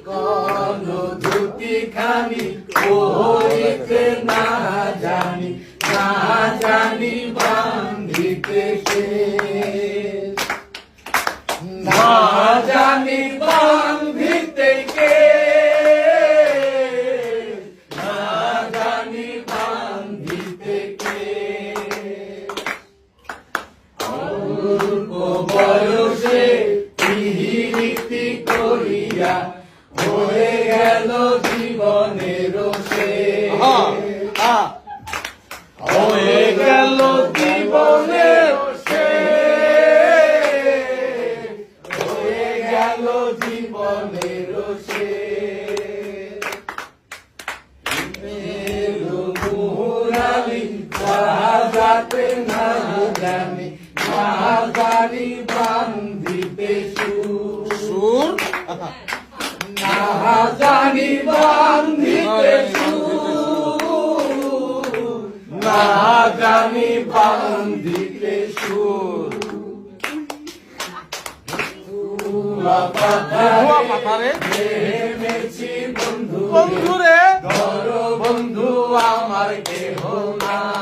কোন দুটি খানি পড়িতে না জানি বান্ধিতে সে না জানি বান্ধিতে কে না জানি বান্ধিতে কে অল্প বয়সে পিহিরীতি করিয়া হয়ে গেল জীবনের শেষ হয়ে গেল জীবনের শেষ হয়ে গেল জীবনের শেষ মুরালি যাতে না জানি বান্ধিতে সুর না জানি বান্ধিতে সুর না জানি বান্ধিতে সুর পাথারে নেমেছি বন্ধুরে ধরো বন্ধু আমার কেহ না